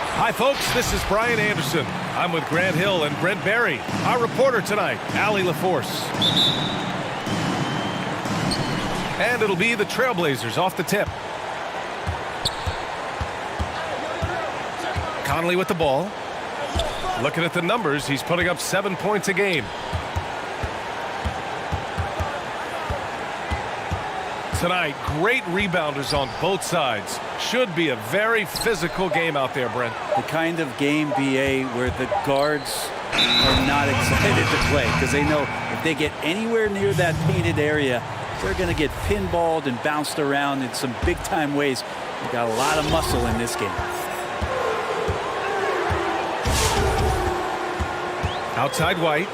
Hi, folks. This is Brian Anderson. I'm with Grant Hill and Brent Barry. Our reporter tonight, Allie LaForce. And it'll be the Trailblazers off the tip. Conley with the ball. Looking at the numbers, he's putting up 7 points a game. Tonight, great rebounders on both sides. Should be a very physical game out there, Brent. The kind of game, BA, where the guards are not excited to play because they know if they get anywhere near that painted area, they're going to get pinballed and bounced around in some big-time ways. We've got a lot of muscle in this game. Outside White.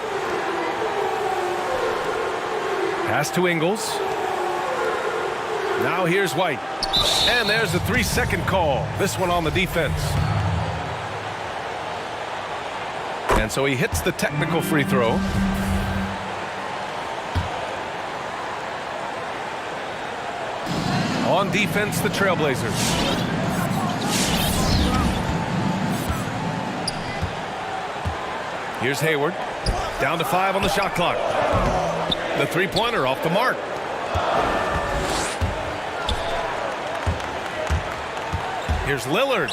Pass to Ingles. Now here's White. And there's a 3-second call. This one on the defense. And so he hits the technical free throw. On defense, the Trailblazers. Here's Hayward. Down to 5 on the shot clock. The three-pointer off the mark. Here's Lillard.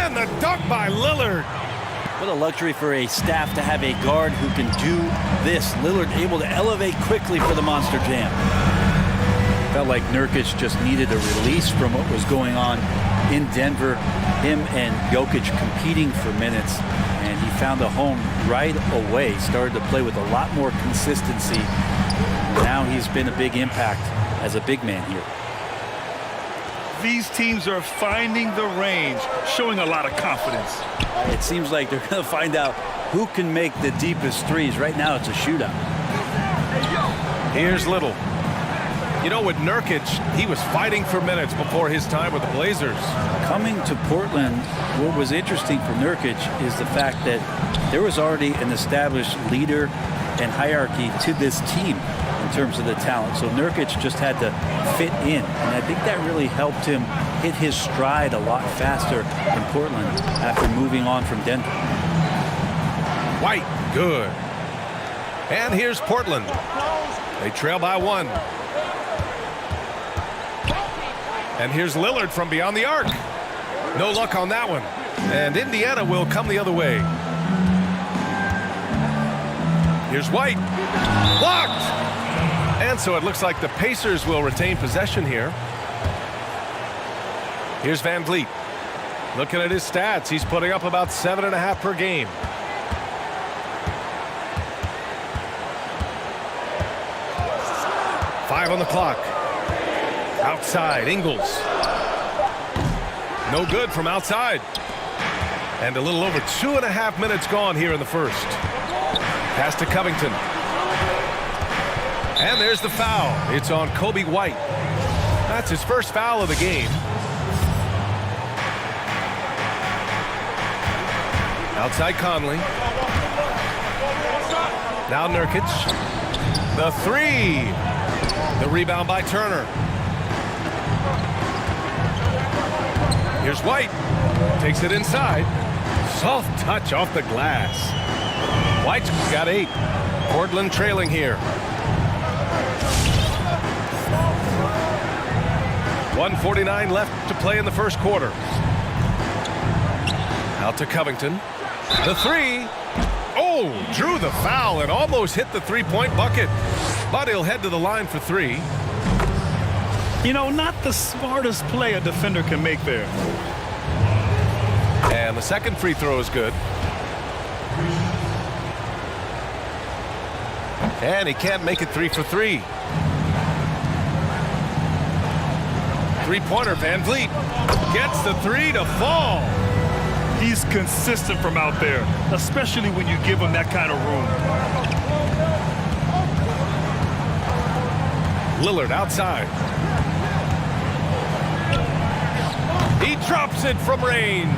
And the dunk by Lillard. What a luxury for a staff to have a guard who can do this. Lillard able to elevate quickly for the Monster Jam. Felt like Nurkic just needed a release from what was going on in Denver. Him and Jokic competing for minutes. And he found a home right away. Started to play with a lot more consistency. Now he's been a big impact as a big man here. These teams are finding the range, showing a lot of confidence. It seems like they're going to find out who can make the deepest threes. Right now, it's a shootout. Here's Little. You know, with Nurkic, he was fighting for minutes before his time with the Blazers. Coming to Portland, what was interesting for Nurkic is the fact that there was already an established leader and hierarchy to this team in terms of the talent. So Nurkic just had to fit in. And I think that really helped him hit his stride a lot faster in Portland after moving on from Denver. White, good. And here's Portland. They trail by 1. And here's Lillard from beyond the arc. No luck on that one. And Indiana will come the other way. Here's White. Blocked! And so it looks like the Pacers will retain possession here. Here's Van Vliet. Looking at his stats, he's putting up about 7.5 per game. Five on the clock. Outside, Ingles. No good from outside. And a little over 2.5 minutes gone here in the first. Pass to Covington. And there's the foul. It's on Kobe White. That's his first foul of the game. Outside Conley. Now Nurkic. The three. The rebound by Turner. Here's White. Takes it inside. Soft touch off the glass. White's got 8. Portland trailing here. 1:49 left to play in the first quarter. Out to Covington. The three. Oh, drew the foul and almost hit the three-point bucket. But he'll head to the line for 3. You know, not the smartest play a defender can make there. And the second free throw is good. And he can't make it 3 for 3. Three-pointer, Van Vliet gets the 3 to fall. He's consistent from out there, especially when you give him that kind of room. Lillard outside. He drops it from range.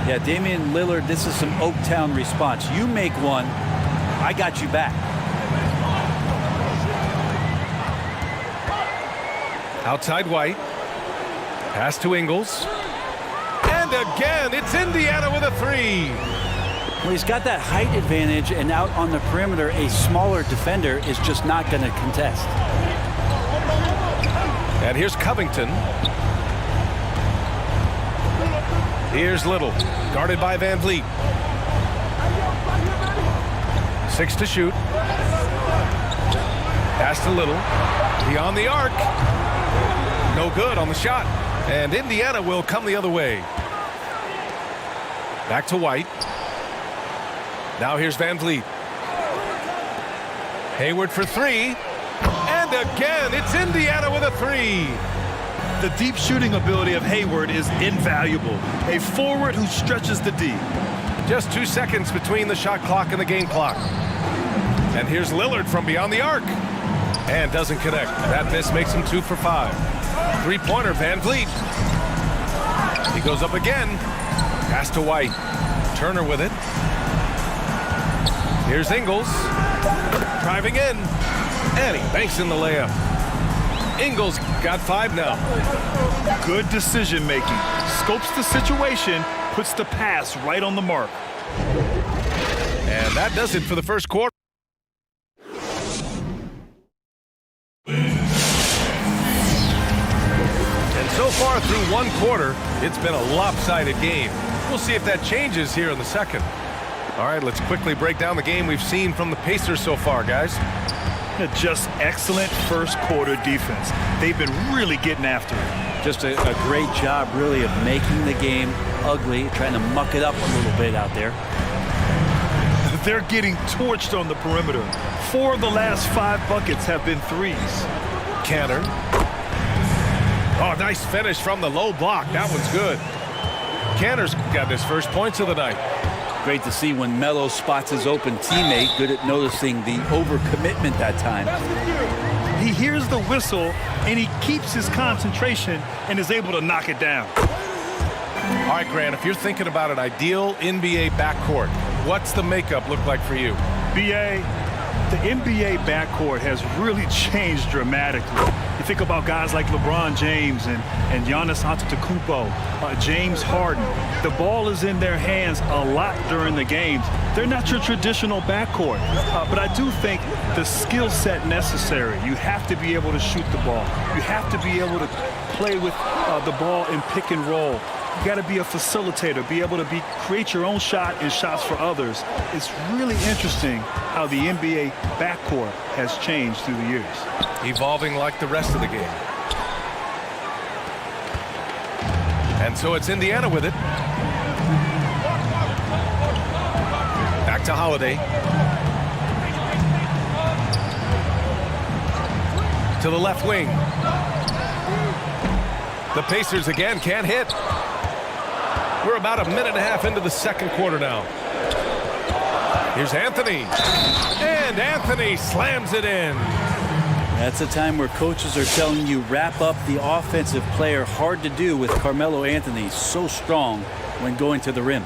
Yeah, Damian Lillard, this is some Oaktown response. You make one, I got you back. Outside White. Pass to Ingles. And again, it's Indiana with a 3. Well, he's got that height advantage, and out on the perimeter, a smaller defender is just not going to contest. And here's Covington. Here's Little, guarded by Van Vliet. 6 to shoot. Pass to Little. Beyond the arc. No good on the shot. And Indiana will come the other way. Back to White. Now here's Van Vliet. Hayward for 3. And again, it's Indiana with a 3. The deep shooting ability of Hayward is invaluable. A forward who stretches the D. Just 2 seconds between the shot clock and the game clock. And here's Lillard from beyond the arc. And doesn't connect. That miss makes him 2 for 5. Three-pointer, Van Vliet. He goes up again. Pass to White. Turner with it. Here's Ingles. Driving in. And he banks in the layup. Ingles got 5 now. Good decision making. Scopes the situation, puts the pass right on the mark. And that does it for the first quarter. And so far through one quarter, it's been a lopsided game. We'll see if that changes here in the second. All right, let's quickly break down the game we've seen from the Pacers so far, guys. Just excellent first quarter defense. They've been really getting after it. Just a great job, really, of making the game ugly, trying to muck it up a little bit out there. They're getting torched on the perimeter. 4 of the last 5 buckets have been threes. Cantor. Oh, nice finish from the low block. That one's good. Cantor's got his first points of the night. Great to see when Melo spots his open teammate. Good at noticing the overcommitment that time. He hears the whistle, and he keeps his concentration and is able to knock it down. All right, Grant, if you're thinking about an ideal NBA backcourt, what's the makeup look like for you? BA, the NBA backcourt has really changed dramatically. You think about guys like LeBron James and Giannis Antetokounmpo, James Harden. The ball is in their hands a lot during the games. They're not your traditional backcourt, but I do think the skill set necessary. You have to be able to shoot the ball. You have to be able to play with the ball in pick and roll. You got to be a facilitator, be able to create your own shot and shots for others. It's really interesting how the NBA backcourt has changed through the years. Evolving like the rest of the game. And so it's Indiana with it. Back to Holiday. To the left wing. The Pacers again can't hit. We're about a minute and a half into the second quarter now. Here's Anthony. And Anthony slams it in. That's a time where coaches are telling you wrap up the offensive player. Hard to do with Carmelo Anthony so strong when going to the rim.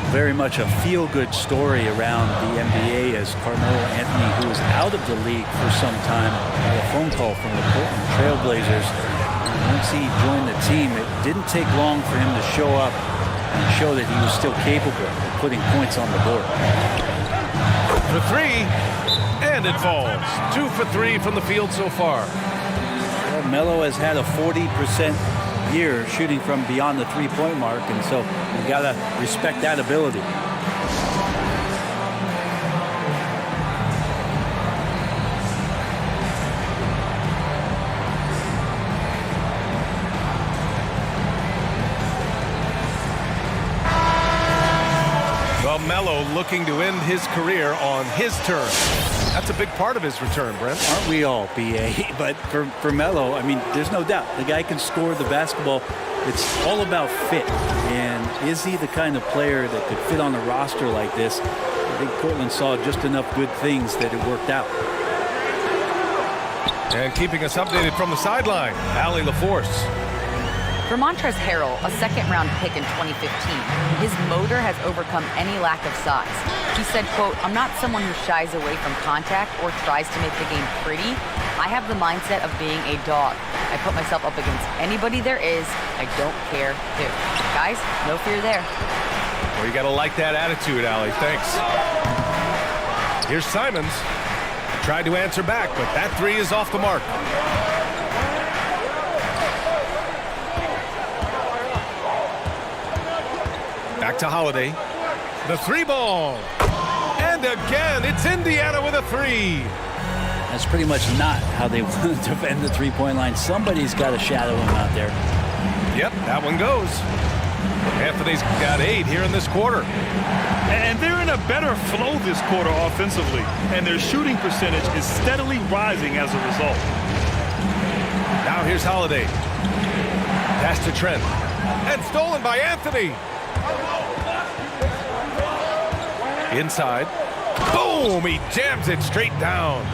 very much a feel-good story around the NBA as Carmelo Anthony, who was out of the league for some time, got a phone call from the Portland Trailblazers. And once he joined the team, it didn't take long for him to show up and show that he was still capable of putting points on the board. For three, and it falls. 2 for 3 from the field so far. Well, Melo has had a 40% year shooting from beyond the three-point mark, and so you gotta respect that ability. Well, Melo looking to end his career on his terms. That's a big part of his return, Brent. Aren't we all, B.A.? But for Melo, I mean, there's no doubt. The guy can score the basketball. It's all about fit. And is he the kind of player that could fit on a roster like this? I think Portland saw just enough good things that it worked out. And keeping us updated from the sideline, Allie LaForce. For Montrezl Harrell, a second-round pick in 2015, his motor has overcome any lack of size. He said, quote, "I'm not someone who shies away from contact or tries to make the game pretty. I have the mindset of being a dog. I put myself up against anybody there is. I don't care who." Guys, no fear there. Well, you got to like that attitude, Allie. Thanks. Here's Simons. Tried to answer back, but that three is off the mark. Back to Holiday. The three ball. And again, it's Indiana with a three. That's pretty much not how they want to defend the three-point line. Somebody's got to shadow him out there. Yep, that one goes. Anthony's got 8 here in this quarter. And they're in a better flow this quarter offensively, and their shooting percentage is steadily rising as a result. Now here's Holiday. Pass to Trent. And stolen by Anthony. Inside. Boom! He jams it straight down.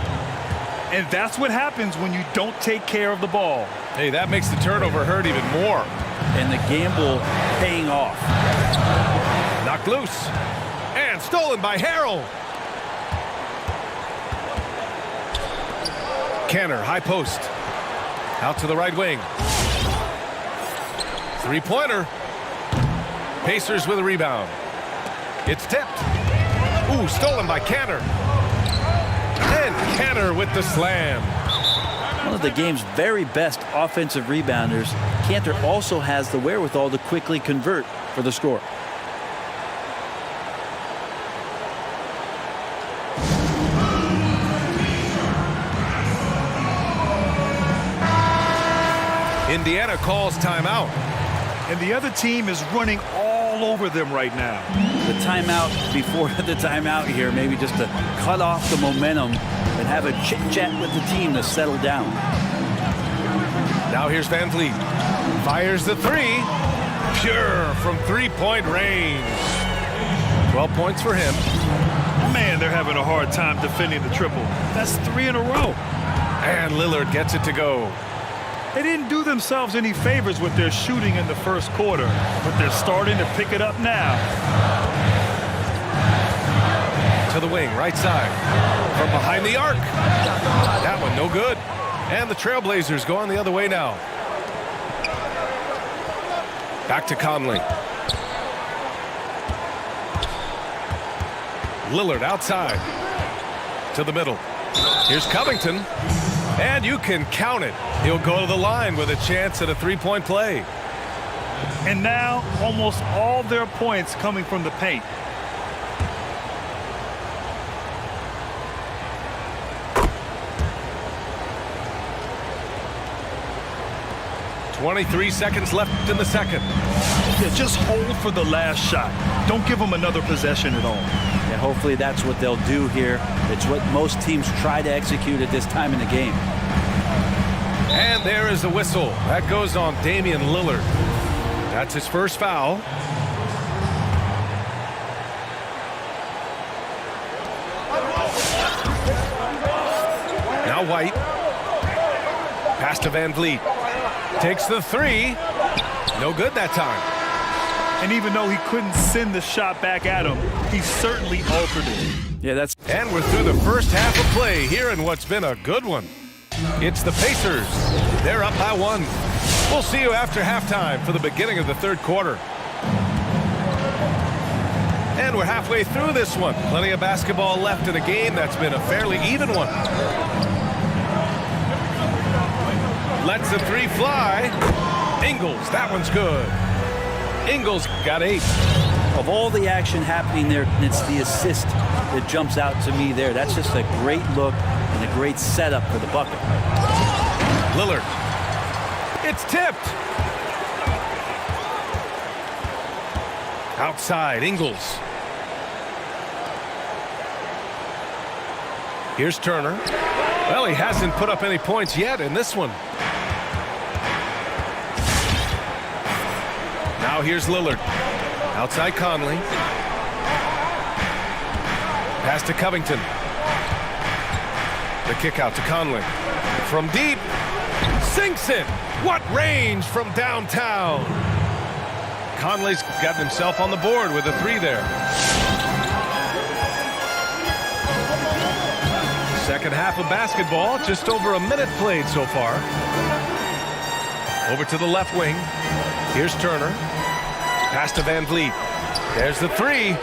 And that's what happens when you don't take care of the ball. Hey, that makes the turnover hurt even more. And the gamble paying off. Knocked loose. And stolen by Harrell. Canner, high post. Out to the right wing. Three-pointer. Pacers with a rebound. It's tipped. Ooh, stolen by Canner. And Canner with the slam. One of the game's very best offensive rebounders, Cantor also has the wherewithal to quickly convert for the score. Indiana calls timeout. And the other team is running all over them right now. The timeout before the timeout here, maybe just to cut off the momentum and have a chit-chat with the team to settle down. Now here's Van Vliet. Fires the three. Pure from three-point range. 12 points for him. Man, they're having a hard time defending the triple. That's 3 in a row. And Lillard gets it to go. They didn't do themselves any favors with their shooting in the first quarter, but they're starting to pick it up now. To the wing, right side. From behind the arc. That one no good. And the Trailblazers going the other way now. Back to Conley. Lillard outside. To the middle. Here's Covington. And you can count it. He'll go to the line with a chance at a three-point play. And now almost all their points coming from the paint. .23 seconds left in the second. Yeah, just hold for the last shot. Don't give them another possession at all. Yeah, hopefully that's what they'll do here. It's what most teams try to execute at this time in the game. And there is a whistle. That goes on Damian Lillard. That's his first foul. Now White. Pass to Van Vliet. Takes the three. No good that time. And even though he couldn't send the shot back at him, he certainly altered it. Yeah, And we're through the first half of play here in what's been a good one. It's the Pacers. They're up by 1. We'll see you after halftime for the beginning of the third quarter. And we're halfway through this one. Plenty of basketball left in a game that's been a fairly even one. Lets the three fly. Ingles, that one's good. Ingles got 8. Of all the action happening there, it's the assist that jumps out to me there. That's just a great look and a great setup for the bucket. Lillard. It's tipped. Outside, Ingles. Here's Turner. Well, he hasn't put up any points yet in this one. Now here's Lillard. Outside Conley. Pass to Covington. The kick out to Conley. From deep. Sinks it. What range from downtown. Conley's got himself on the board with a 3 there. Second half of basketball. Just over a minute played so far. Over to the left wing. Here's Turner. Pass to Van Vliet. There's the 3.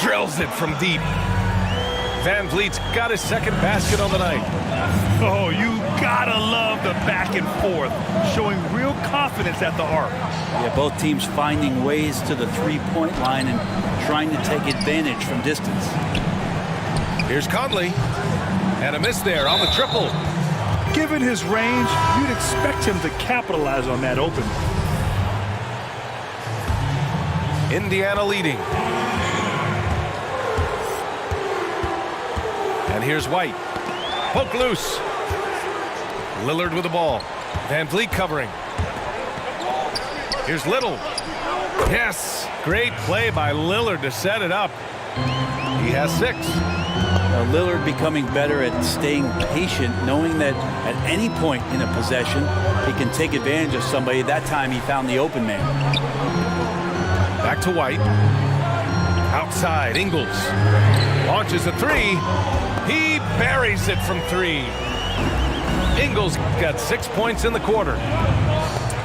Drills it from deep. Van Vliet's got his second basket on the night. Oh, you gotta love the back and forth, showing real confidence at the arc. Yeah, both teams finding ways to the three-point line and trying to take advantage from distance. Here's Conley. And a miss there on the triple. Given his range, you'd expect him to capitalize on that open. Indiana leading. And here's White. Poke loose. Lillard with the ball. Van Vliet covering. Here's Little. Yes. Great play by Lillard to set it up. He has 6. Lillard becoming better at staying patient, knowing that at any point in a possession, he can take advantage of somebody. That time he found the open man. Back to White. Outside, Ingles. Launches a 3. He buries it from 3. Ingles got 6 points in the quarter.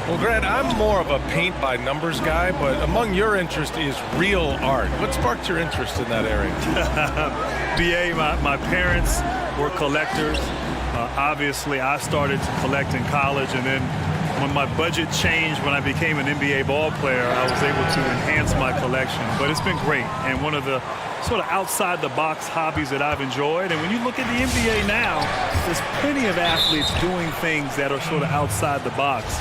Well, Grant, I'm more of a paint-by-numbers guy, but among your interest is real art. What sparked your interest in that area? BA, my parents were collectors. Obviously, I started to collect in college, and then when my budget changed when I became an NBA ball player, I was able to enhance my collection. But it's been great, and one of the sort of outside-the-box hobbies that I've enjoyed. And when you look at the NBA now, there's plenty of athletes doing things that are sort of outside the box.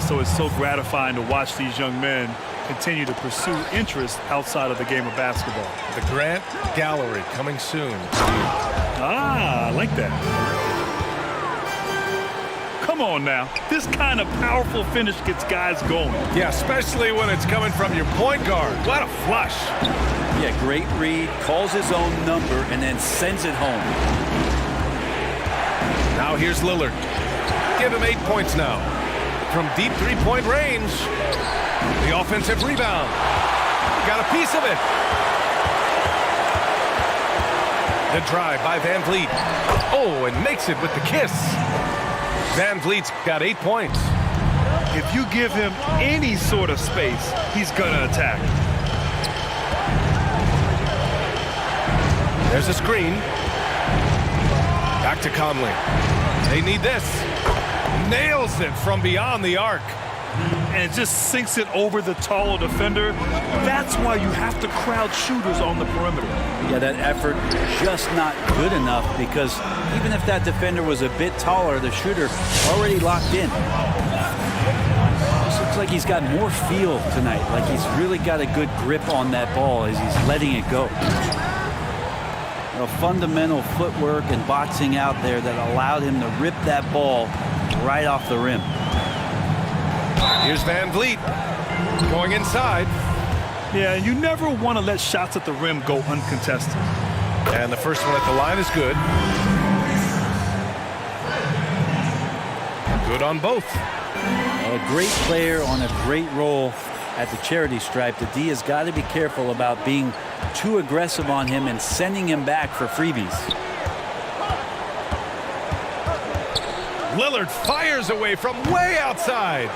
So it's so gratifying to watch these young men continue to pursue interest outside of the game of basketball. The Grant Gallery coming soon. Ah, I like that. Come on now. This kind of powerful finish gets guys going. Yeah, especially when it's coming from your point guard. What a flush. Yeah, great read, calls his own number, and then sends it home. Now here's Lillard. Give him 8 points now. From deep three-point range. The offensive rebound. Got a piece of it. The drive by Van Vliet. Oh, and makes it with the kiss. Van Vliet's got 8 points. If you give him any sort of space, he's going to attack. There's a screen. Back to Conley. They need this. Nails it from beyond the arc. And just sinks it over the taller defender. That's why you have to crowd shooters on the perimeter. Yeah, that effort just not good enough, because even if that defender was a bit taller, the shooter already locked in. This looks like he's got more feel tonight, like he's really got a good grip on that ball as he's letting it go. A fundamental footwork and boxing out there that allowed him to rip that ball right off the rim. Here's Van Vliet going inside. Yeah, you never want to let shots at the rim go uncontested. And the first one at the line is good. Good on both. A great player on a great role. at the charity stripe, the D has got to be careful about being too aggressive on him and sending him back for freebies. Lillard fires away from way outside.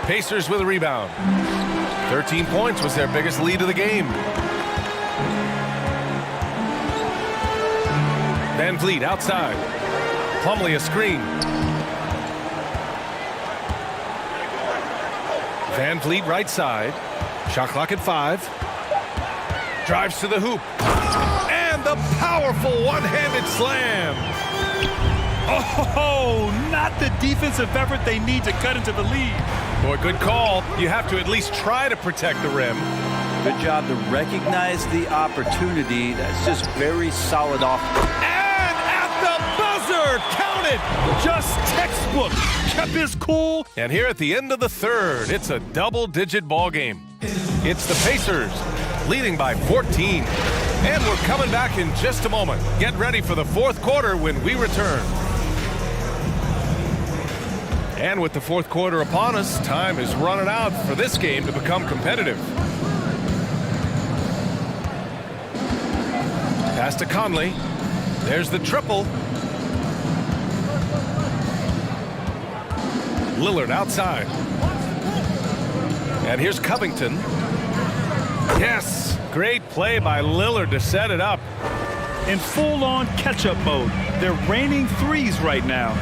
Pacers with a rebound. 13 points was their biggest lead of the game. Van Vliet outside. Plumlee a screen. Van Vliet right side. Shot clock at 5. Drives to the hoop. And the powerful one-handed slam. Oh, not the defensive effort they need to cut into the lead. Boy, good call. You have to at least try to protect the rim. Good job to recognize the opportunity. That's just very solid offense. And at the buzzer, count it. Just textbook. Kept his cool. And here at the end of the third, it's a double-digit ball game. It's the Pacers leading by 14. And we're coming back in just a moment. Get ready for the fourth quarter when we return. And with the fourth quarter upon us, time is running out for this game to become competitive. Pass to Conley. There's the triple. Lillard outside. And here's Covington. Yes, great play by Lillard to set it up. In full-on catch-up mode. They're raining threes right now.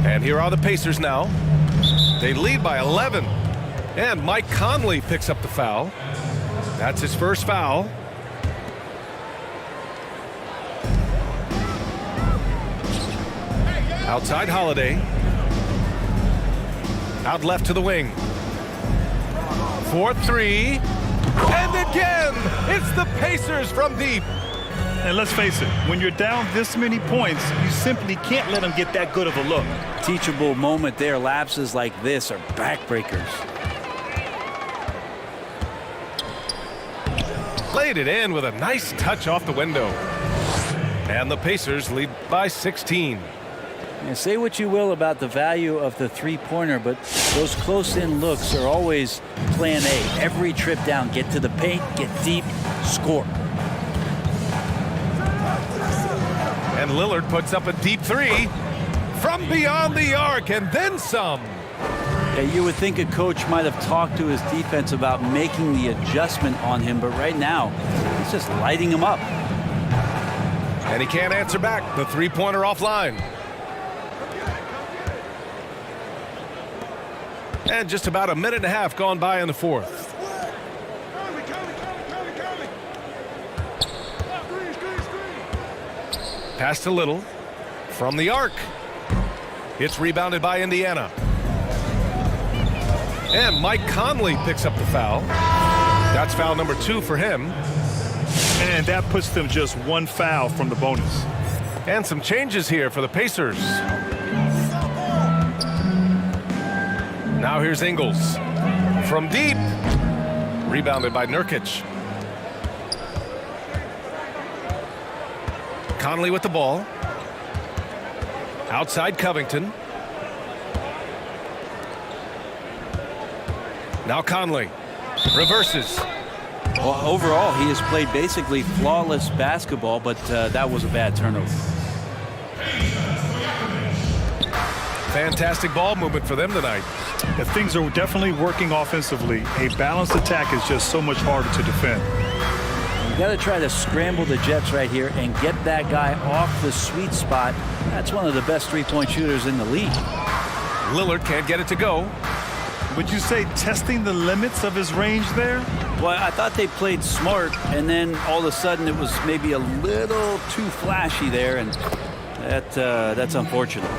And here are the Pacers now. They lead by 11. And Mike Conley picks up the foul. That's his first foul. Outside Holiday. Out left to the wing. 4-3. And again, it's the Pacers from deep. And let's face it, when you're down this many points, you simply can't let them get that good of a look. Teachable moment there. Lapses like this are backbreakers. Played it in with a nice touch off the window. And the Pacers lead by 16. And say what you will about the value of the three-pointer, but those close-in looks are always plan A. Every trip down, get to the paint, get deep, score. And Lillard puts up a deep three from beyond the arc and then some. Yeah, you would think a coach might have talked to his defense about making the adjustment on him, but right now, he's just lighting him up. And he can't answer back. The three-pointer offline. And just about a minute and a half gone by in the fourth. Pass to Little from the arc. It's rebounded by Indiana. And Mike Conley picks up the foul. That's foul number 2 for him. And that puts them just one foul from the bonus. And some changes here for the Pacers. Now here's Ingles from deep. Rebounded by Nurkic. Conley with the ball. Outside Covington. Now Conley reverses. Well, overall, he has played basically flawless basketball, but that was a bad turnover. Fantastic ball movement for them tonight. If things are definitely working offensively, a balanced attack is just so much harder to defend. You got to try to scramble the Jets right here and get that guy off the sweet spot. That's one of the best three-point shooters in the league. Lillard can't get it to go. Would you say testing the limits of his range there? Well, I thought they played smart, and then all of a sudden it was maybe a little too flashy there, and that's unfortunate.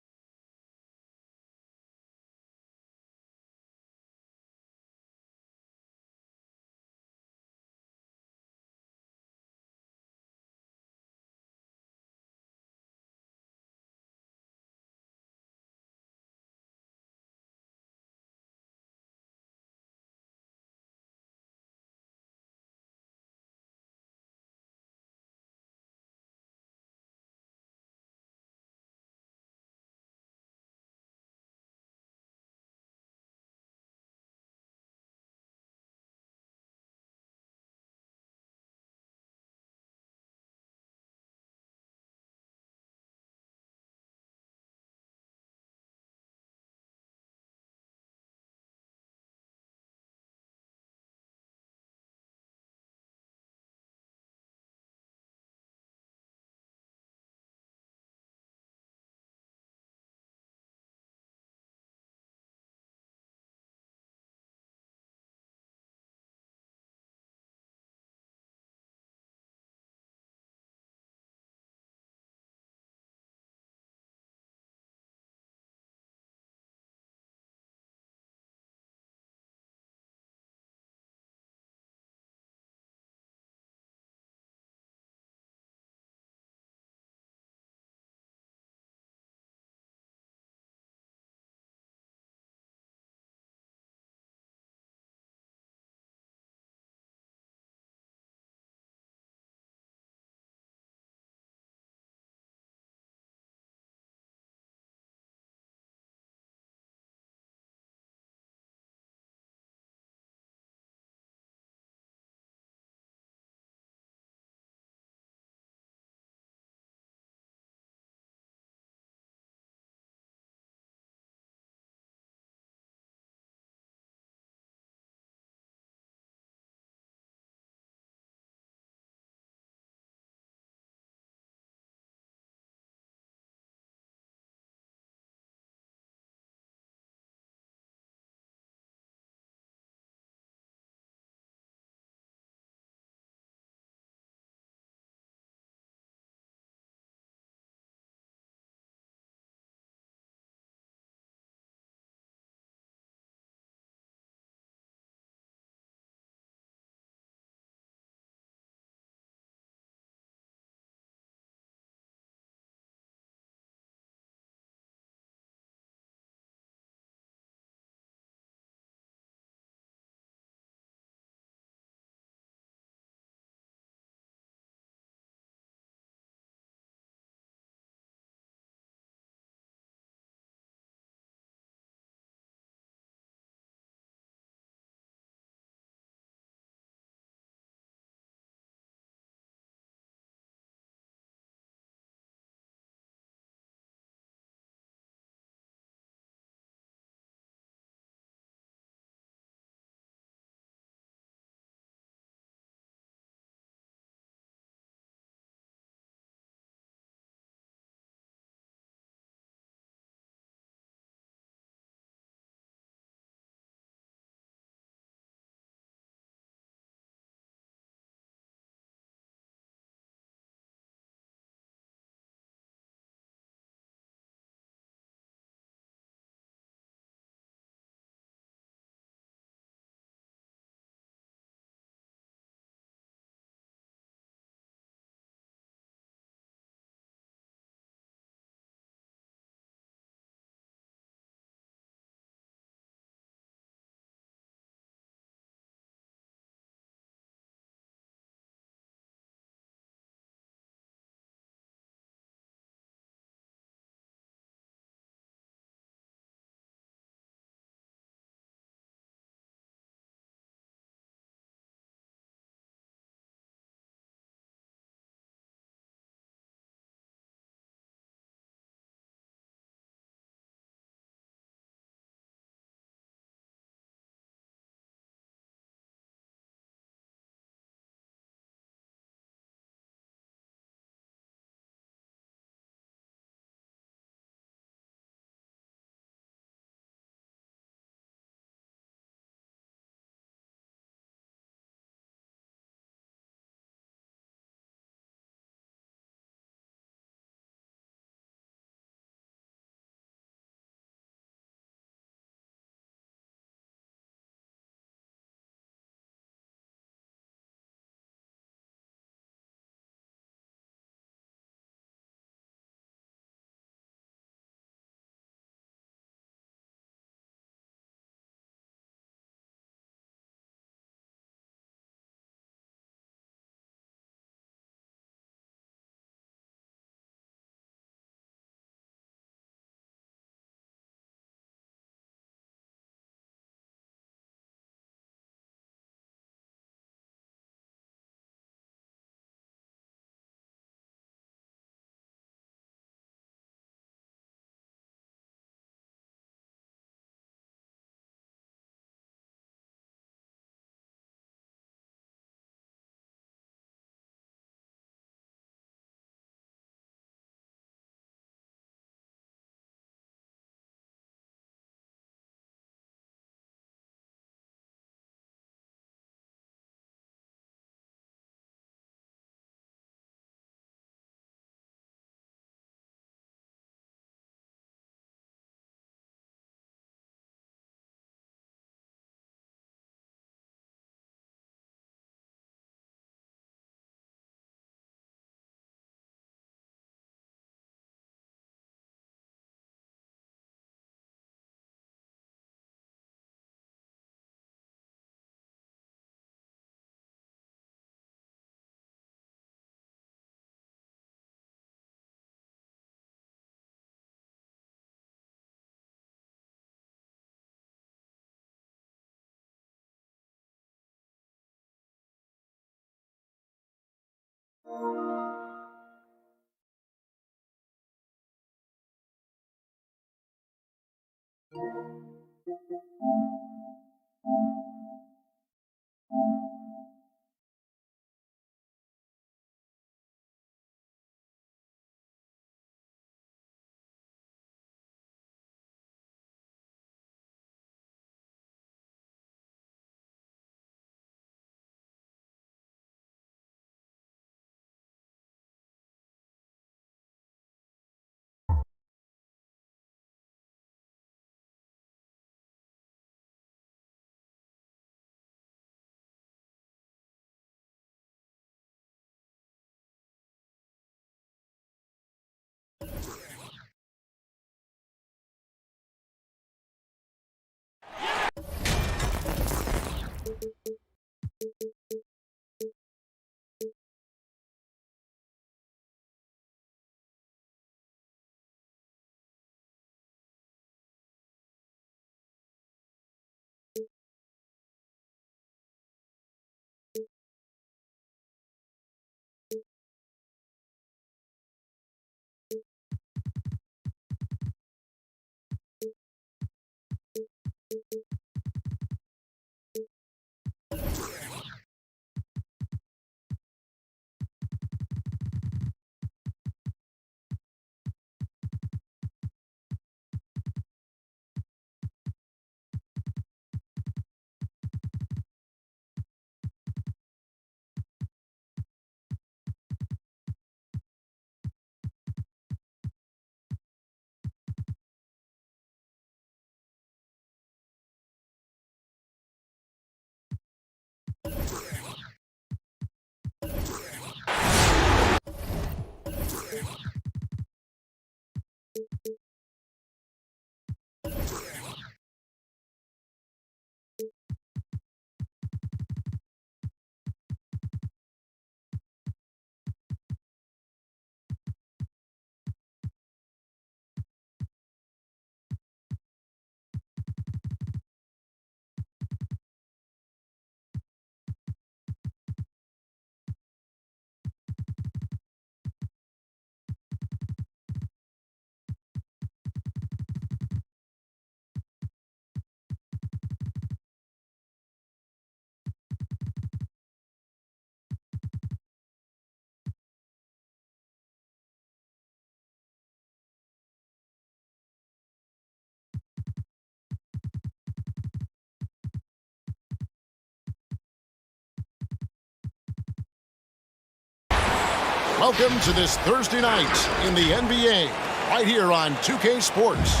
Welcome to this Thursday night in the NBA, right here on 2K Sports.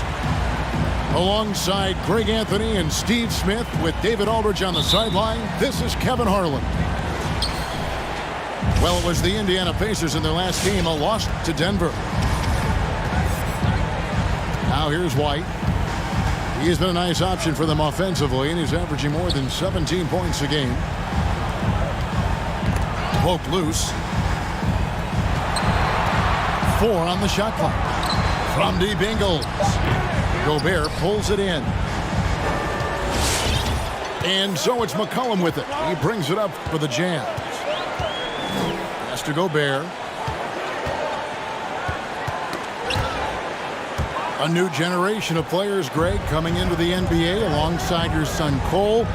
Alongside Greg Anthony and Steve Smith with David Aldridge on the sideline, this is Kevin Harlan. Well, it was the Indiana Pacers in their last game, a loss to Denver. Now here's White. He has been a nice option for them offensively, and he's averaging more than 17 points a game. Poked loose. 4 on the shot clock. From deep Ingles. Gobert pulls it in. And so it's McCollum with it. He brings it up for the Jazz. Pass to Gobert. A new generation of players, Greg, coming into the NBA alongside your son Cole.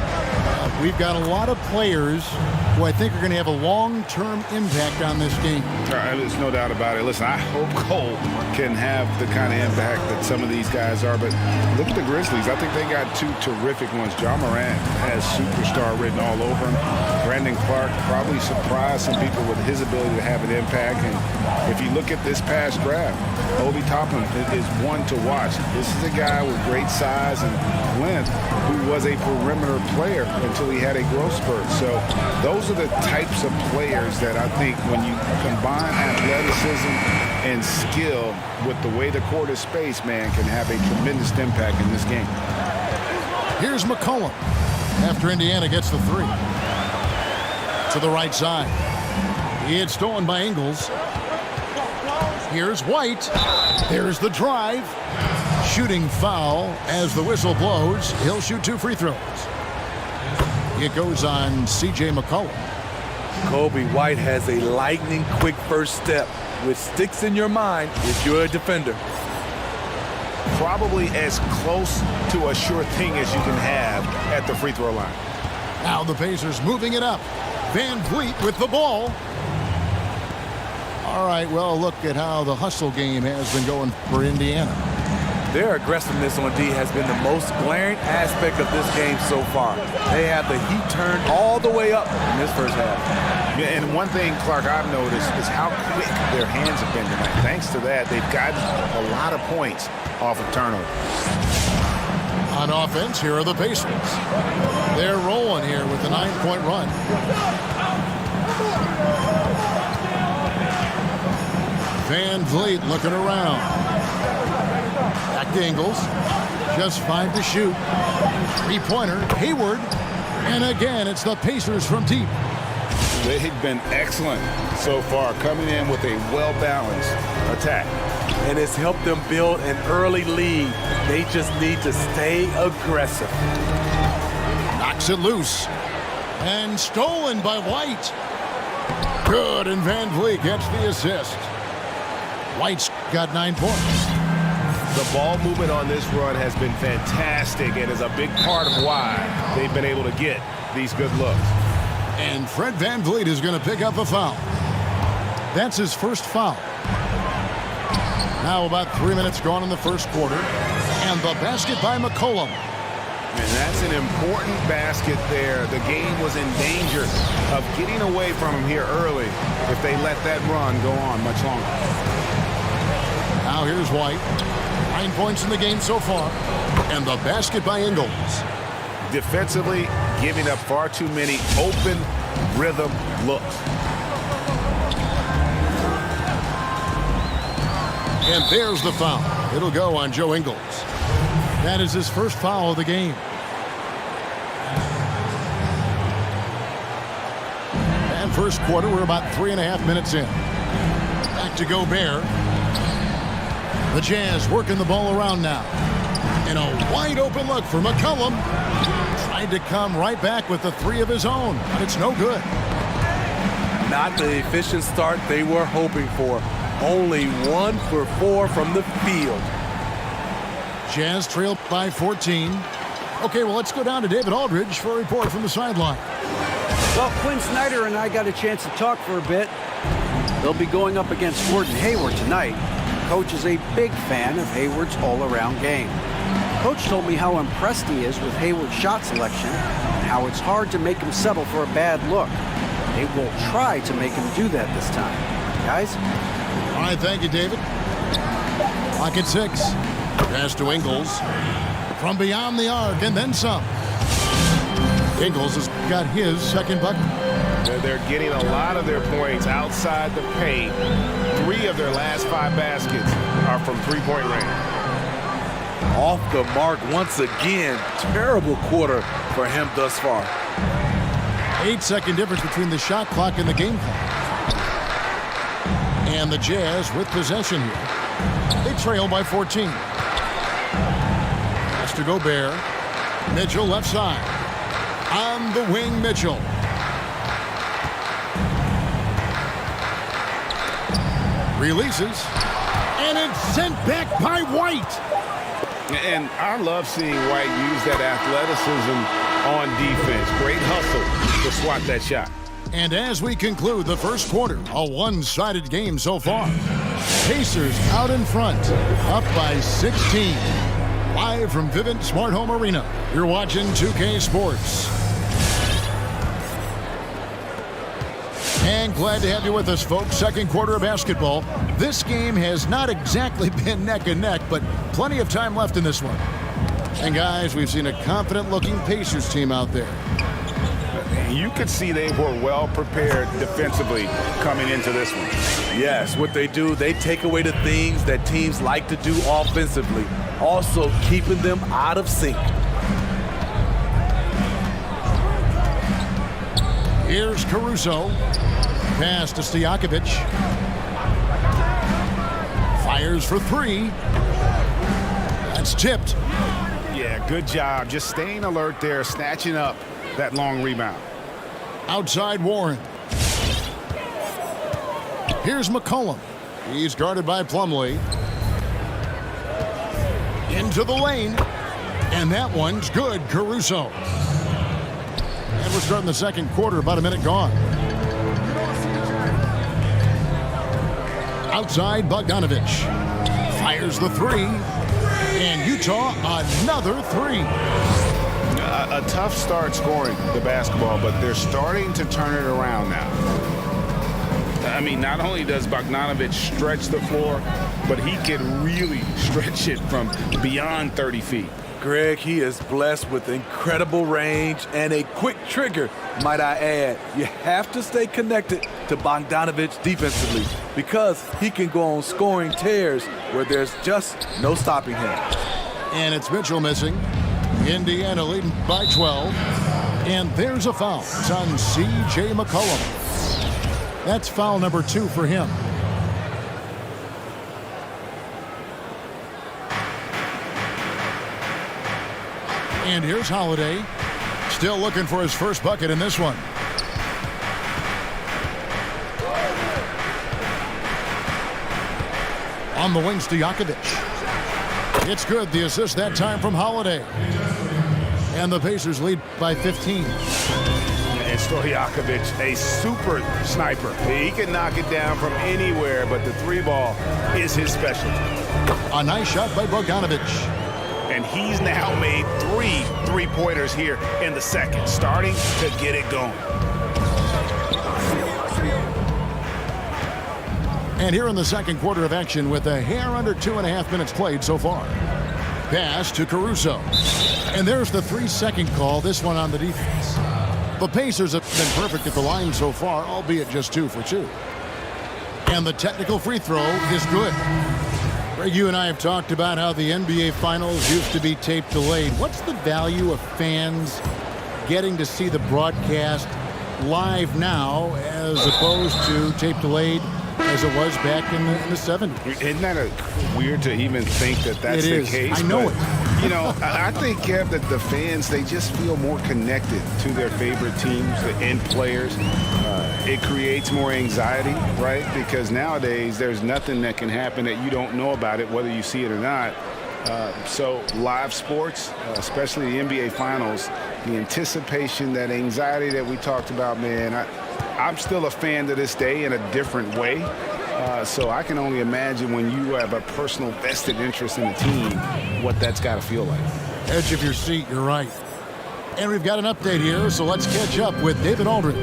We've got a lot of players who I think are going to have a long-term impact on this game. There's no doubt about it. Listen, I hope Cole can have the kind of impact that some of these guys are. But look at the Grizzlies. I think they got 2 terrific ones. Ja Morant has superstar written all over him. Brandon Clark probably surprised some people with his ability to have an impact. And if you look at this past draft, Obi Toppin is one to watch. This is a guy with great size and length who was a perimeter player until he had a growth spurt. So those are the types of players that I think when you combine athleticism and skill with the way the court is spaced, man, can have a tremendous impact in this game. Here's McCollum after Indiana gets the 3. To the right side. He had stolen by Ingles. Here's White. There's the drive. Shooting foul as the whistle blows. He'll shoot 2 free throws. It goes on C.J. McCollum. Kobe White has a lightning-quick first step, which sticks in your mind if you're a defender. Probably as close to a sure thing as you can have at the free throw line. Now the Pacers moving it up. Van Vliet with the ball. All right, well, look at how the hustle game has been going for Indiana. Their aggressiveness on D has been the most glaring aspect of this game so far. They have the heat turned all the way up in this first half. Yeah, and one thing, Clark, I've noticed is how quick their hands have been tonight. Thanks to that, they've gotten a lot of points off of turnover. On offense, here are the Pacers. They're rolling here with a 9-point run. Van Vliet looking around. Back to Ingles. Just 5 to shoot. Three-pointer, Hayward. And again, it's the Pacers from deep. They've been excellent so far, coming in with a well-balanced attack. And it's helped them build an early lead. They just need to stay aggressive. Knocks it loose. And stolen by White. Good, and Van Vliet gets the assist. White's got 9 points. The ball movement on this run has been fantastic and is a big part of why they've been able to get these good looks. And Fred Van Vliet is going to pick up a foul. That's his first foul. Now about 3 minutes gone in the first quarter. And the basket by McCollum. And that's an important basket there. The game was in danger of getting away from him here early if they let that run go on much longer. Now here's White. 9 points in the game so far. And the basket by Ingles. Defensively, giving up far too many open rhythm looks. And there's the foul. It'll go on Joe Ingles. That is his first foul of the game. And first quarter, we're about 3.5 minutes in. Back to Gobert. The Jazz working the ball around now. And a wide open look for McCollum. Tried to come right back with the 3 of his own, but it's no good. Not the efficient start they were hoping for. Only 1 for 4 from the field. Jazz trailed by 14. Okay, well, let's go down to David Aldridge for a report from the sideline. Well, Quinn Snyder and I got a chance to talk for a bit. They'll be going up against Gordon Hayward tonight. Coach is a big fan of Hayward's all-around game. Coach told me how impressed he is with Hayward's shot selection and how it's hard to make him settle for a bad look. They will try to make him do that this time. Guys? All right, thank you, David. Clock at 6. Pass to Ingles. From beyond the arc and then some. Ingles has got his second bucket. They're getting a lot of their points outside the paint. 3 of their last 5 baskets are from three-point range. Off the mark once again. Terrible quarter for him thus far. 8-second difference between the shot clock and the game clock. And the Jazz with possession here. They trail by 14. Pass to Gobert. Mitchell left side. On the wing, Mitchell. Releases. And it's sent back by White. And I love seeing White use that athleticism on defense. Great hustle to swat that shot. And as we conclude the first quarter, a one-sided game so far. Pacers out in front, up by 16. Live from Vivint Smart Home Arena, you're watching 2K Sports. And glad to have you with us, folks. Second quarter of basketball. This game has not exactly been neck and neck, but plenty of time left in this one. And guys, we've seen a confident-looking Pacers team out there. You could see they were well prepared defensively coming into this one. Yes, what they do, they take away the things that teams like to do offensively, also keeping them out of sync. Here's Caruso. Pass to Stojakovic. Fires for 3. That's tipped. Yeah, good job. Just staying alert there, snatching up that long rebound. Outside Warren. Here's McCollum. He's guarded by Plumlee. Into the lane. And that one's good. Caruso. And we're starting the second quarter, about a minute gone. Outside, Bogdanovich. Fires the three. And Utah, another three. A tough start scoring the basketball, but they're starting to turn it around now. I mean, not only does Bogdanovich stretch the floor, but he can really stretch it from beyond 30 feet. Greg, he is blessed with incredible range and a quick trigger, might I add. You have to stay connected to Bogdanovich defensively because he can go on scoring tears where there's just no stopping him. And it's Mitchell missing. Indiana leading by 12. And there's a foul. It's on C.J. McCollum. That's foul number 2 for him. And here's Holiday. Still looking for his first bucket in this one. On the wings to Jakovic. It's good. The assist that time from Holiday. And the Pacers lead by 15. And Stojakovic, a super sniper. He can knock it down from anywhere, but the three ball is his specialty. A nice shot by Bogdanovich. And he's now made 3 three-pointers here in the second, starting to get it going. And here in the second quarter of action with a hair under 2.5 minutes played so far. Pass to Caruso. And there's the 3-second call, this one on the defense. The Pacers have been perfect at the line so far, albeit just 2 for 2. And the technical free throw is good. Greg, you and I have talked about how the NBA Finals used to be tape delayed. What's the value of fans getting to see the broadcast live now as opposed to tape delayed as it was back in the 70s? Isn't that weird to even think that that's the case? I know but, it. You know, I think, Kev, that the fans, they just feel more connected to their favorite teams and players. It creates more anxiety, right? Because nowadays, there's nothing that can happen that you don't know about it, whether you see it or not. So live sports, especially the NBA Finals, the anticipation, that anxiety that we talked about, man, I'm still a fan to this day in a different way. So I can only imagine when you have a personal vested interest in the team, what that's got to feel like. Edge of your seat, you're right. And we've got an update here, so let's catch up with David Aldridge.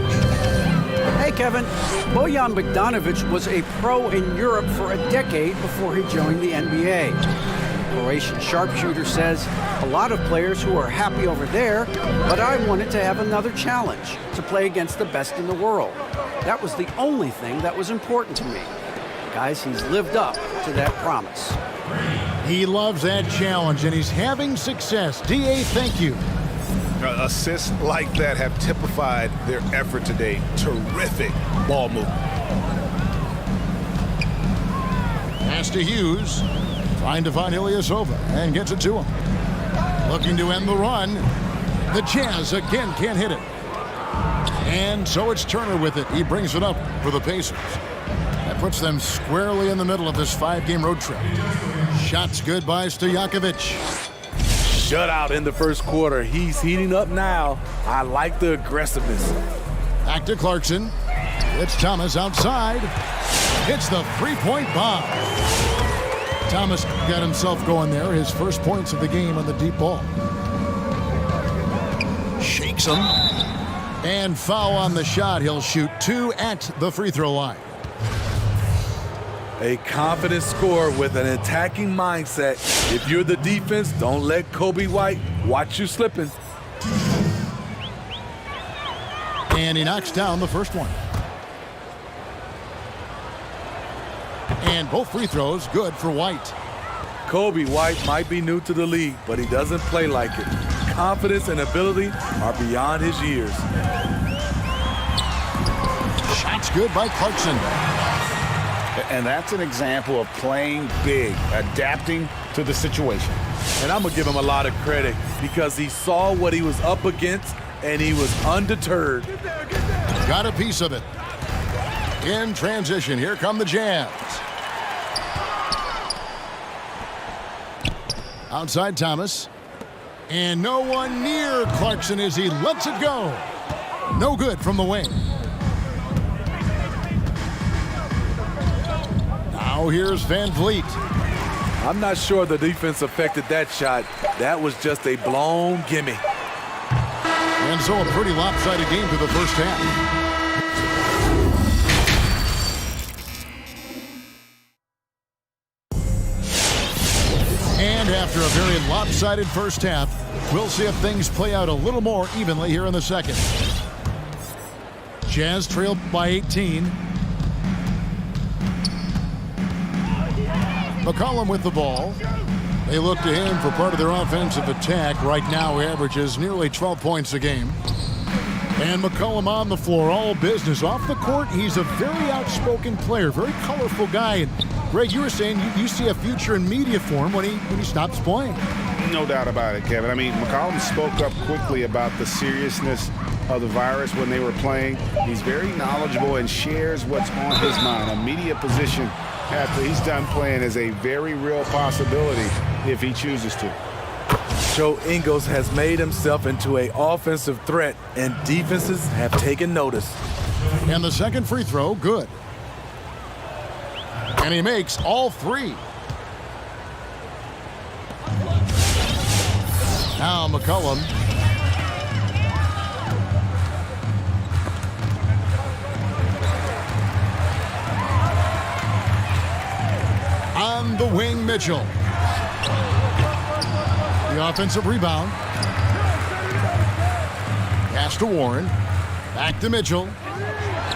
Hey, Kevin. Bojan Bogdanovic was a pro in Europe for a decade before he joined the NBA. Croatian sharpshooter says, a lot of players who are happy over there, but I wanted to have another challenge, to play against the best in the world. That was the only thing that was important to me. Guys, he's lived up to that promise. He loves that challenge, and he's having success. D.A., thank you. Assists like that have typified their effort today. Terrific ball movement. Pass to Hughes. Trying to find Ilyasova and gets it to him. Looking to end the run. The Jazz again can't hit it. And so it's Turner with it. He brings it up for the Pacers. That puts them squarely in the middle of this 5-game road trip. Shots good by Stojakovic. Shutout in the first quarter. He's heating up now. I like the aggressiveness. Back to Clarkson. It's Thomas outside. Hits the three-point bomb. Thomas got himself going there. His first points of the game on the deep ball. Shakes him. And foul on the shot. He'll shoot 2 at the free throw line. A confident scorer with an attacking mindset. If you're the defense, don't let Kobe White watch you slipping. And he knocks down the first one. And both free throws good for White. Kobe White might be new to the league, but he doesn't play like it. Confidence and ability are beyond his years. Shots good by Clarkson. And that's an example of playing big, adapting to the situation. And I'm going to give him a lot of credit because he saw what he was up against and he was undeterred. Got a piece of it. In transition, here come the Jazz. Outside Thomas. And no one near Clarkson as he lets it go. No good from the wing. Now here's Van Vliet. I'm not sure the defense affected that shot. That was just a blown gimme. And so a pretty lopsided game to the first half. And after a very lopsided first half, we'll see if things play out a little more evenly here in the second. Jazz trail by 18. McCollum with the ball. They look to him for part of their offensive attack. Right now, he averages nearly 12 points a game. And McCollum on the floor, all business. Off the court, he's a very outspoken player, very colorful guy. And Greg, you were saying you see a future in media for him when he stops playing. No doubt about it, Kevin. I mean, McCollum spoke up quickly about the seriousness of the virus when they were playing. He's very knowledgeable and shares what's on his mind. A media position after he's done playing is a very real possibility if he chooses to. Joe Ingles has made himself into an offensive threat, and defenses have taken notice. And the second free throw, good. And he makes all three. Now McCollum. On the wing, Mitchell. The offensive rebound. Pass to Warren. Back to Mitchell.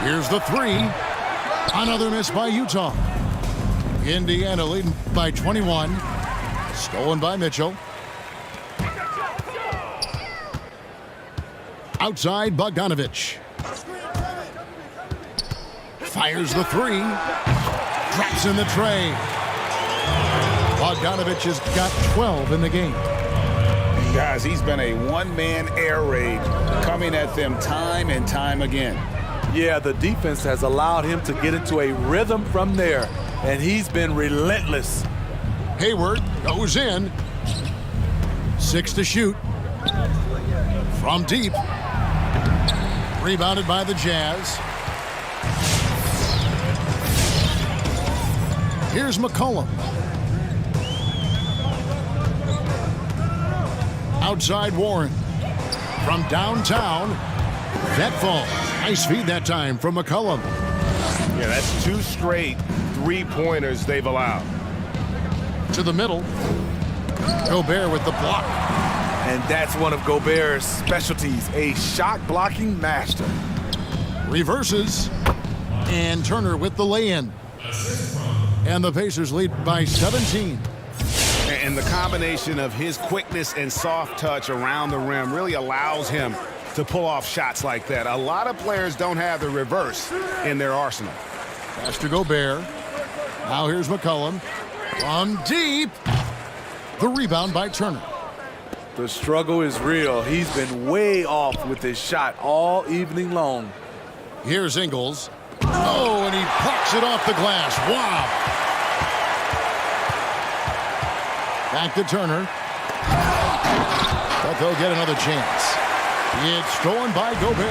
Here's the three. Another miss by Utah. Indiana leading by 21. Stolen by Mitchell. Outside Bogdanovich. Fires the three. Drops in the tray. Bogdanovich has got 12 in the game. Guys, he's been a one-man air raid coming at them time and time again. Yeah, the defense has allowed him to get into a rhythm from there, and he's been relentless. Hayward goes in. 6 to shoot. From deep. Rebounded by the Jazz. Here's McCollum. Outside Warren. From downtown. That falls. Nice feed that time from McCollum. Yeah, that's 2 straight three-pointers they've allowed. To the middle. Gobert with the block. And that's one of Gobert's specialties, a shot-blocking master. Reverses. And Turner with the lay-in. And the Pacers lead by 17. And the combination of his quickness and soft touch around the rim really allows him to pull off shots like that. A lot of players don't have the reverse in their arsenal. Pass to Gobert. Now here's McCollum. From deep. The rebound by Turner. The struggle is real. He's been way off with his shot all evening long. Here's Ingles. Oh, and he plucks it off the glass. Wow. Back to Turner. But they'll get another chance. It's stolen by Gobert.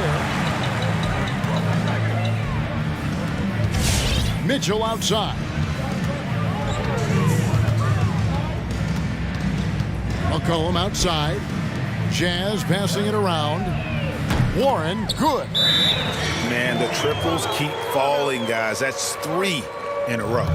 Mitchell outside. McCollum outside. Jazz passing it around. Warren, good. Man, the triples keep falling, guys. That's 3 in a row.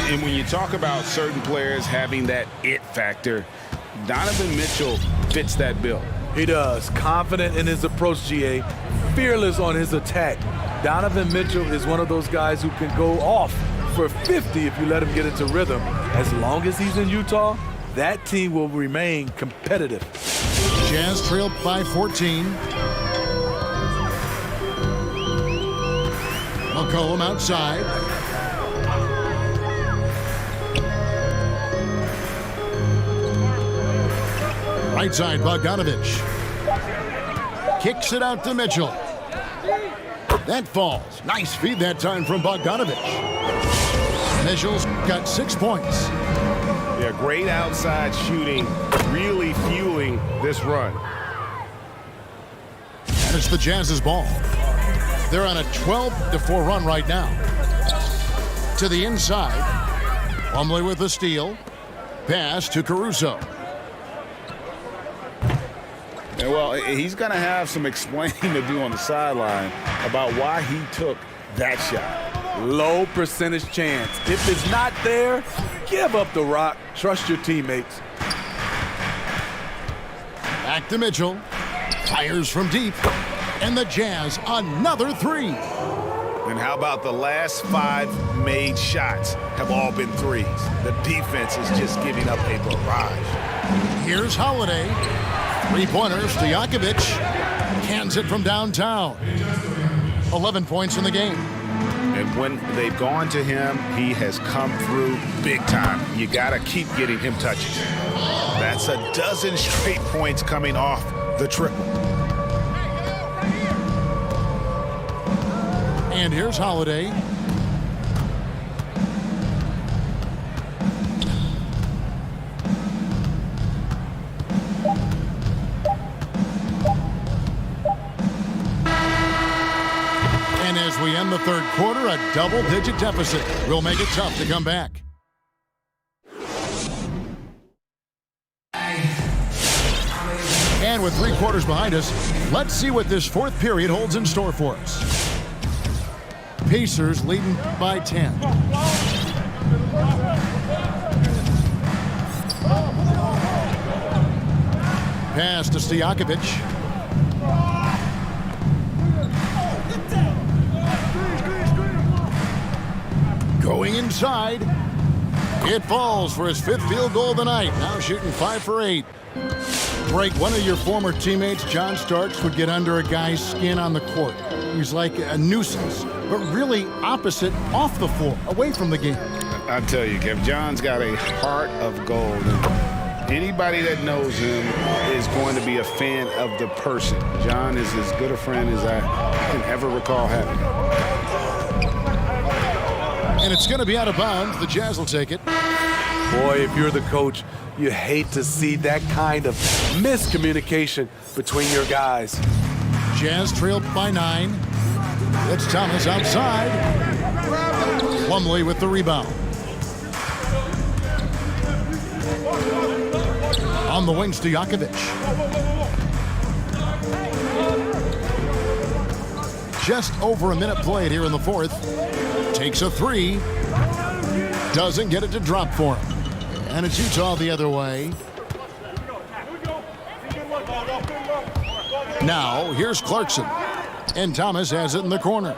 And when you talk about certain players having that it factor, Donovan Mitchell fits that bill. He does. Confident in his approach, GA. Fearless on his attack. Donovan Mitchell is one of those guys who can go off for 50 if you let him get into rhythm. As long as he's in Utah, that team will remain competitive. Jazz trail by 14. McCollum outside. Right side, Bogdanovich. Kicks it out to Mitchell. That falls. Nice feed that time from Bogdanovich. Mitchell's got 6 points. Yeah, great outside shooting, really fueling this run. And it's the Jazz's ball. They're on a 12-4 run right now. To the inside. Plumlee with the steal. Pass to Caruso. And well, he's going to have some explaining to do on the sideline about why he took that shot. Low percentage chance. If it's not there, give up the rock. Trust your teammates. Back to Mitchell. Fires from deep. And the Jazz, another three. And how about the last 5 made shots have all been threes? The defense is just giving up a barrage. Here's Holiday. 3-pointers to Jakovic. Cans it from downtown. 11 points in the game. And when they've gone to him, he has come through big time. You got to keep getting him touches. That's a dozen straight points coming off the triple. And here's Holiday. And as we end the third quarter, a double-digit deficit will make it tough to come back. And with 3 quarters behind us, let's see what this fourth period holds in store for us. Pacers leading by 10. Pass to Stojakovic. Going inside. It falls for his 5th field goal of the night. Now shooting 5 for 8. Greg, one of your former teammates, John Starks, would get under a guy's skin on the court. He's like a nuisance, but really opposite off the floor, away from the game. I tell you, Kev, John's got a heart of gold. And anybody that knows him is going to be a fan of the person. John is as good a friend as I can ever recall having. And it's going to be out of bounds. The Jazz will take it. Boy, if you're the coach, you hate to see that kind of miscommunication between your guys. Jazz trailed by 9. It's Thomas outside. Plumlee with the rebound. On the wings to Jakovic. Just over a minute played here in the fourth. Takes a 3. Doesn't get it to drop for him. And it's Utah the other way. Now, here's Clarkson. And Thomas has it in the corner.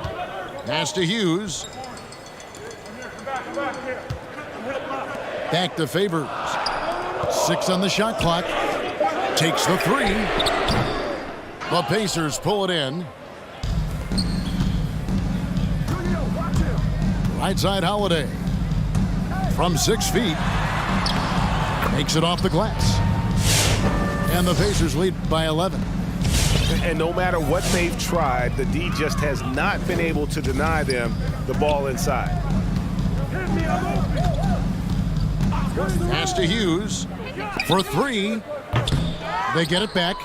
Pass to Hughes. Back to Favors. 6 on the shot clock. Takes the 3. The Pacers pull it in. Right side Holiday. From 6 feet. Makes it off the glass. And the Pacers lead by 11. And no matter what they've tried, the D just has not been able to deny them the ball inside. Pass to Hughes for 3. They get it back.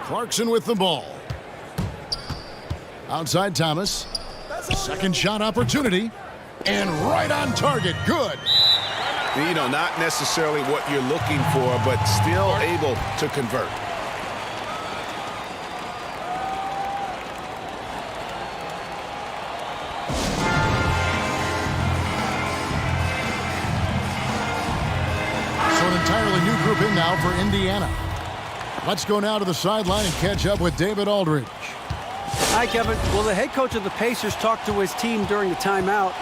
Clarkson with the ball. Outside Thomas. Second shot opportunity. And right on target. Good. You know, not necessarily what you're looking for, but still able to convert. So an entirely new group in now for Indiana. Let's go now to the sideline and catch up with David Aldridge. Hi, Kevin. Well, the head coach of the Pacers talked to his team during the timeout.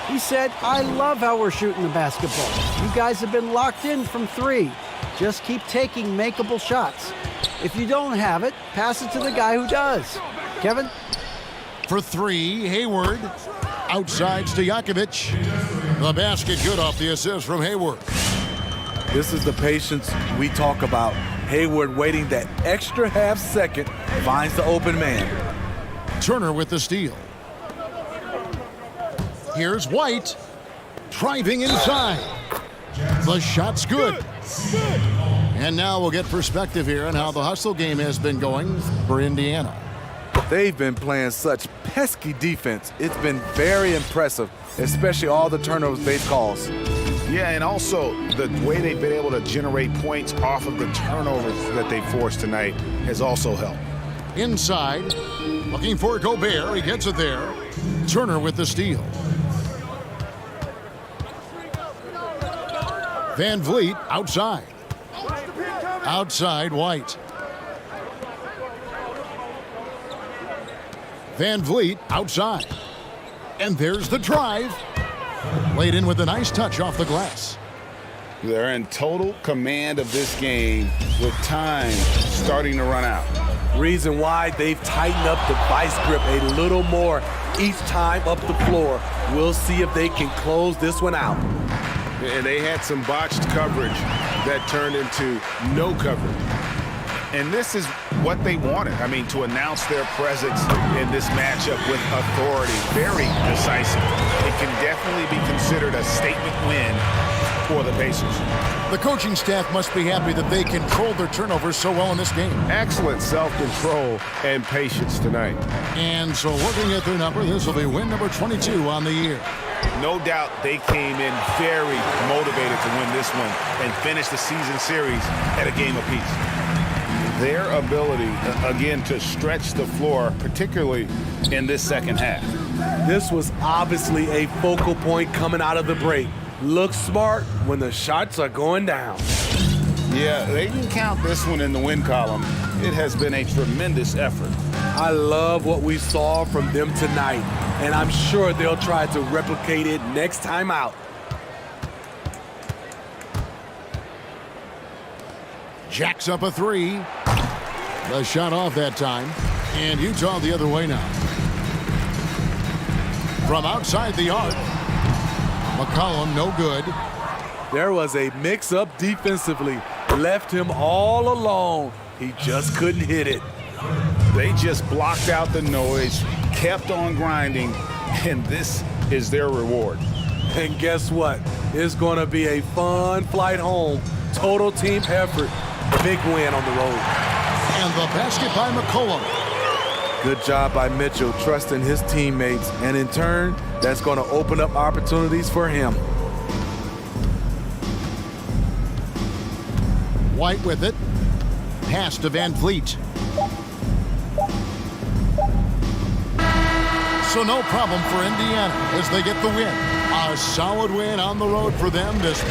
He said, I love how we're shooting the basketball. You guys have been locked in from 3. Just keep taking makeable shots. If you don't have it, pass it to the guy who does. Kevin? For three, Hayward. Outside Stojakovic. The basket good off the assist from Hayward. This is the patience we talk about. Hayward waiting that extra half second, finds the open man. Turner with the steal. Here's White. Driving inside. The shot's good. And now we'll get perspective here on how the hustle game has been going for Indiana. They've been playing such pesky defense. It's been very impressive, especially all the turnovers they've caused. Yeah, and also the way they've been able to generate points off of the turnovers that they forced tonight has also helped. Inside, looking for Gobert. He gets it there. Turner with the steal. Van Vliet outside. Outside, White. Van Vliet outside. And there's the drive. Laid in with a nice touch off the glass. They're in total command of this game with time starting to run out. Reason why they've tightened up the vice grip a little more each time up the floor. We'll see if they can close this one out. And they had some botched coverage that turned into no coverage. And this is what they wanted. I mean, to announce their presence in this matchup with authority, very decisive. It can definitely be considered a statement win for the Pacers. The coaching staff must be happy that they controlled their turnovers so well in this game. Excellent self-control and patience tonight. And so looking at their number, this will be win number 22 on the year. No doubt they came in very motivated to win this one and finish the season series at a game apiece. Their ability, again, to stretch the floor, particularly in this second half. This was obviously a focal point coming out of the break. Look smart when the shots are going down. Yeah, they can count this one in the win column. It has been a tremendous effort. I love what we saw from them tonight, and I'm sure they'll try to replicate it next time out. Jacks up a three. The shot off that time. And Utah the other way now. From outside the arc. McCollum no good. There was a mix-up defensively. Left him all alone. He just couldn't hit it. They just blocked out the noise, kept on grinding, and this is their reward. And guess what? It's going to be a fun flight home. Total team effort. Big win on the road. And the basket by McCollum. Good job by Mitchell, trusting his teammates. And in turn, that's going to open up opportunities for him. White with it. Pass to Van Vliet. So no problem for Indiana as they get the win. A solid win on the road for them this